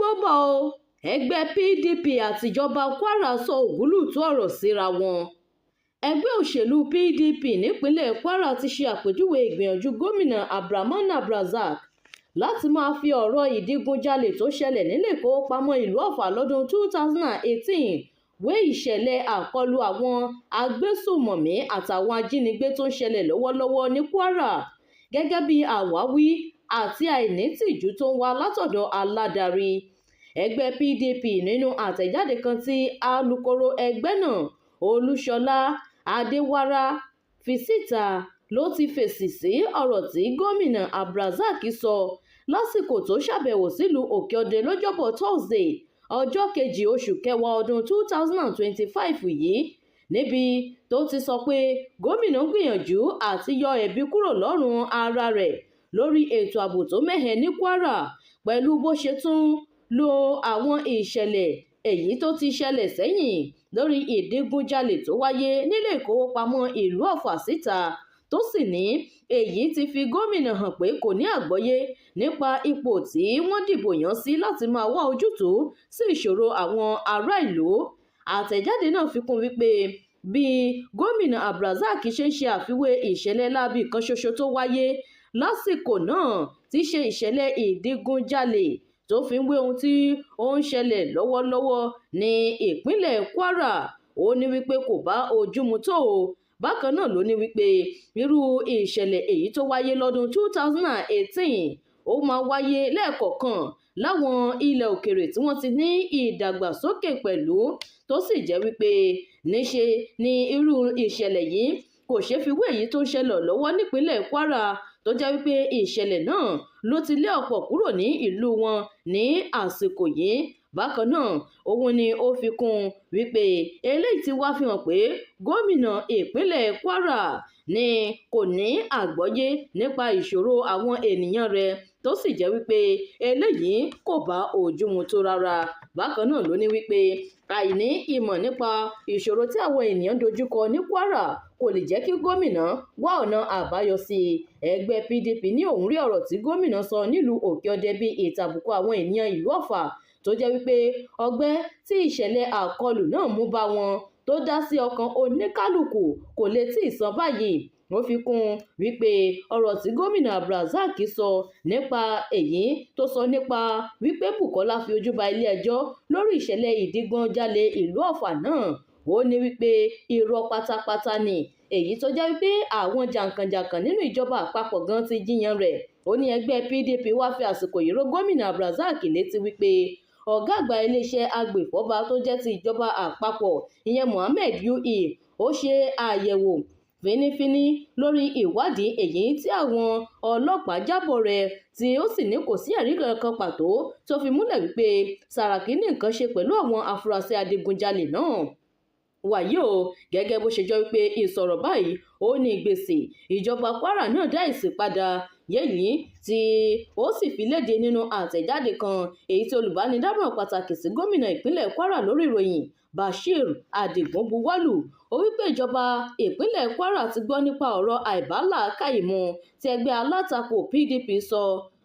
tó bọ̀ o ẹgbẹ́ PDP àtijọba Kwara sọ ògúlùtú ọ̀rọ̀ síra wọn. Ẹgbẹ́ òṣèlú PDP nípínlẹ̀ Kwara ti ṣe àpèjúwe ìgbìyànjú gómìnà Abdulrahman Abdulrazak láti máa fi ọ̀rọ̀ ìdígunjalè tó ṣẹlẹ̀ nílé ìfowópamọ́ ìlú Ọ̀fà lọ́dún 2018 wé ìṣẹ̀lẹ̀ àkọlù àwọn agbésùmọ̀mí àtàwọn ajínigbé tó ń ṣẹlẹ̀ lọ́wọ́lọ́wọ́ ní Kwara gẹ́gẹ́ bí àwáwí àti àìnítìjú tó ń wá látọ̀dọ̀ aládarí. Ẹgbẹ́ PDP nínú àtẹ̀jáde kan tí alukoro ẹgbẹ́ náà Olúṣọlá Adéwárá fi síta ló ti fèsì sí ọ̀rọ̀ tí gómìnà Abdulrazak sọ lásìkò tó ṣàbẹ̀wò sílùú Òkè-Ọdẹ lọ́jọ́bọ̀ Thursday ọjọ́ 2 oṣù kẹwàá ọdún 2025 yìí, níbi tó ti sọ pé gómìnà gbìyànjú àti yọ ẹ̀bi kúrò lọ́rùn ara rẹ̀ lórí ètò ààbò tó mẹ́hẹ ní Kwara pẹ̀lú bó ṣe tún lo àwọn ìṣẹ̀lẹ̀ èyí tó ti ṣẹlẹ̀ sẹ́yìn lórí ìdígunjalè tó wáyé nílé ìfowópamọ́ ìlú Ọ̀fà síta, tó sì ní èyí ti fi gómìnà hàn pé kò ní àgbọ́yé nípa ipò tí wọ́n dìbò yàn sí láti máa wá ojútùú sí ìṣòro àwọn ará ìlú. Àtẹ̀jáde náà fi kún wípé bí gómìnà Abdulrazak ṣe ń ṣe àfiwé ìṣẹ̀lẹ̀ láabi kan ṣoṣo tó wáyé lásìkò náà tí ṣe ìṣẹ̀lẹ̀ ìdígunjalè tó fi ń wé ohun tí ó ń ṣẹlẹ̀ lọ́wọ́lọ́wọ́ ní ìpínlẹ̀ Kwara, ó ní wípé kò bá ojú mu tó o. Bákan náà ló ní wípé irú ìṣẹ̀lẹ̀ èyí tó wáyé lọ́dún 2018 ó máa wáyé lẹ́ẹ̀kọ̀ọ̀kan láwọn ilẹ̀ òkèrè tí wọ́n ti ní ìdàgbàsókè pẹ̀lú, tó sì jẹ́ wípé níṣe ni irú ìṣẹ̀lẹ̀ yìí kò ṣeé fi wé èyí tó ń ṣẹlẹ̀ lọ́wọ́ nípínlẹ̀ Kwara, tó jẹ́ wípé ìṣẹ̀lẹ̀ náà ló ti lé ọ̀pọ̀ kúrò ní ìlú wọn ní àsìkò yìí. Bákan náà òun ni ó fi kún wípé eléyìí ti wá fi hàn pé gómìnà ìpínlẹ̀ Kwara ni kò ní àgbọ́yé nípa ìṣòro àwọn ènìyàn rẹ̀, tó sì jẹ́ wípé eléyìí kò bá ojú mu tó rárá. Bákan náà ló ní wípé àìní ìmọ̀ nípa ìṣòro tí àwọn ènìyàn dojúkọ ní Kwara kò lè jẹ́ kí gómìnà wá ọ̀nà àbáyọ sí i. Ẹgbẹ́ PDP ní òun rí ọ̀rọ̀ tí gómìnà sọ nílùú Òkè-Ọdẹ bí ìtàbùkù àwọn ènìyàn ìlú Ọ̀fà, tó jẹ́ wípé ọgbẹ́ tí ìṣẹ̀lẹ̀ àkọlù náà mú bá wọn tó dá sí ọkàn oníkálùkù kò lè tí ì sàn báyìí. Ó fi kún wípé ọ̀rọ̀ tí gómìnà Abdulrazak sọ nípa èyí tó sọ nípa wípé Bùkọ́lá fi ojú ba ilé ẹjọ́ lórí ìṣẹ̀lẹ̀ ìdígunjalè ìlú Ọ̀fà náà, ó ní wípé irọ́ pátápátá ni èyí tó jẹ́ wípé àwọn jàǹkànjàǹkàn nínú ìjọba àpapọ̀ gan ti jiyàn rẹ̀. Ó ní ẹgbẹ́ PDP wá fi àsìkò yìí ró gómìnà Abdulrazak létí wípé ọ̀gá àgbà iléeṣẹ́ agbèfọ́ba tó jẹ́ ti ìjọba àpapọ̀ ìyẹn Mohammed UI ó ṣe àyẹ̀wò fínífíní lórí ìwádìí èyí tí àwọn ọlọ́pàá jábọ̀ rẹ̀, tí ó sì ní kò sí ẹ̀rí kankan pàtó tó fi múlẹ̀ wípé Sàràkí ní nǹkan ṣe pẹ̀lú àwọn afurasí adigunjalè náà. Wàyí o, gẹ́gẹ́ bó ṣe jọ wípé ìsọ̀rọ̀ báyìí ó ní gbèsè, ìjọba Kwara náà dá èsì padà yẹ́yìn tí ó sì fi léde nínú àtẹ̀jáde kan èyí tí olùbánidámọ̀ràn pàtàkì sí gómìnà ìpínlẹ̀ Kwara lórí ìròyìn Bashir Adigun buwọ́lù. Ó wípé ìjọba ìpínlẹ̀ Kwara ti gbọ́ nípa ọ̀rọ̀ àìbálàákàyè mu tí ẹgbẹ́ alátakò PDP sọ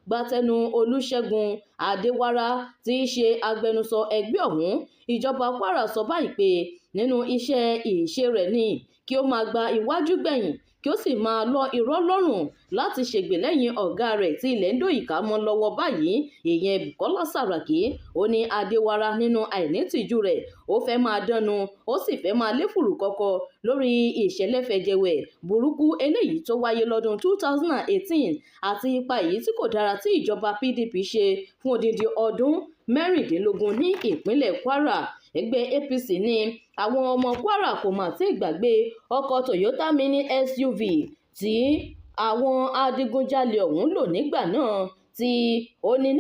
gbátẹnu Olúṣẹ́gun Adéwárá tí í ṣe agbẹnusọ ẹgbẹ́ ọ̀hún. Ìjọba Kwara sọ báyìí pé nínú iṣẹ́ ìṣe rẹ̀ ni kí ó máa gba iwájú gbẹ̀yìn kí ó sì máa lọ irọ́ lọ́rùn láti ṣègbè lẹ́yìn ọ̀gá rẹ̀ tí ilẹ̀ ń dòyìká mọ́ lọ́wọ́ báyìí, ìyẹn Bùkọ́lá Sàràkí. Ó ní Adéwárá nínú àìnítìjú rẹ̀ ó fẹ́ máa dánu, ó sì fẹ́ máa lé fùrù kọ́kọ́ lórí ìṣẹ̀lẹ̀ fẹ̀jẹ̀wẹ̀ burúkú eléyìí tó wáyé lọ́dún 2018 àti ipa èyí tí kò dára tí ìjọba PDP ṣe fún odidi ọdún 16 ní ìpínlẹ̀ Kwara. Ẹgbẹ́ APC ní àwọn ọmọ Kwara kò mà tí ì gbàgbé ọkọ̀ Toyota Mini SUV tí àwọn adigunjalè ọ̀hún lò nígbà náà, tí ó ní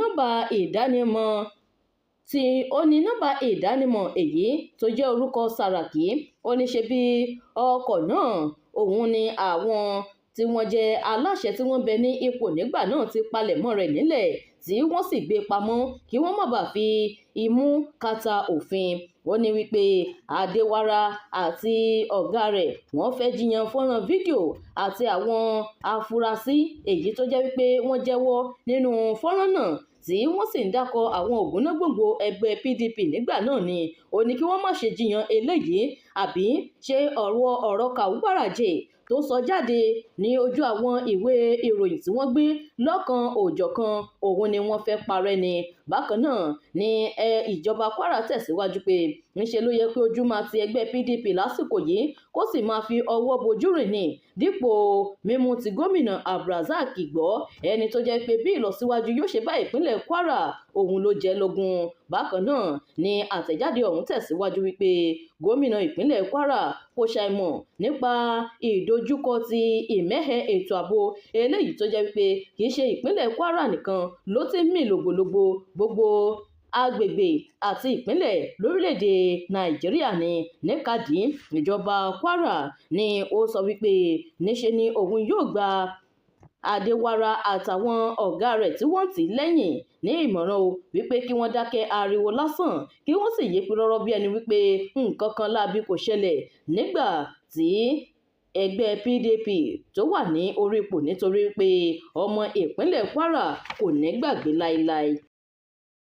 nọ́mbà ìdánimọ̀ èyí tó jẹ́ orúkọ Sàràkí. Ó ní ṣe bí ọkọ̀ náà òun ni àwọn tí wọ́n jẹ́ aláṣẹ tí wọ́n bẹ ní ipò nígbà náà ti palẹ̀mọ́ rẹ̀ nílẹ̀ tí wọ́n sì gbé pamọ́ kí wọ́n má bàa fi imú kàtà òfin. Wọ́n ní wípé Adéwárá àti ọ̀gá rẹ̀ wọ́n fẹ́ jiyàn fọ́nrán fídíò àti àwọn afurasí èyí tó jẹ́ wípé wọ́n jẹ́wọ́ nínú fọ́nrán náà tí wọ́n sì ń dákọ̀ àwọn ògúnnágbòǹgbò ẹgbẹ́ PDP nígbà náà ni ó ní kí wọ́n má ṣe jiyàn eléyìí àbí ṣe ọ̀rọ̀ Kàwúbàràjẹ́ tó sọ jáde ní ojú àwọn ìwé ìròyìn tí wọ́n gbé lọ́kan òjọ̀kan òun ni wọ́n fẹ́ parẹ́ ni. Bákan náà ni ìjọba Kwara tẹ̀síwájú pé ńṣe ló yẹ kí ojú máa ti ẹgbẹ́ PDP lásìkò yìí kó sì máa fi ọwọ́ bojú rìn ní dípò mímú ti gómìnà Abdulrasaq gbọ́, ẹni tó jẹ́ pé bí ìlọsíwájú yóò ṣe bá ìpínlẹ̀ Kwara òun ló jẹ́ lógún. Bákan náà ni àtẹ̀jáde ọ̀hún tẹ̀síwájú wípé gómìnà ìpínlẹ̀ Kwara kò ṣàìmọ̀ nípa ìdojúkọ ti ìmẹ́hẹ ètò ààbò eléyìí tó jẹ́ wípé kì í ṣe ìpínlẹ̀ Kwara nìkan ló ti ń mì lògbòlògbò, gbogbo agbègbè àti ìpínlẹ̀ lórílẹ̀‐èdè Nàìjíríà ni. Níkàdí ìjọba Kwara ni ó sọ wípé níṣe ni òun yóò gba Adéwárà àtàwọn ọ̀gá rẹ̀ tí wọ́n tì lẹ́yìn ní ìmọ̀ràn o wípé kí wọ́n dákẹ́ ariwo lásán kí wọ́n sì yé pirọ́rọ́ bí ẹni wípé nǹkan kan láabi kò ṣẹlẹ̀ nígbà tí ẹgbẹ́ PDP tó wà ní orí ipò nítorí pé ọmọ ìpínlẹ̀ Kwara kò ní gbàgbé láéláé.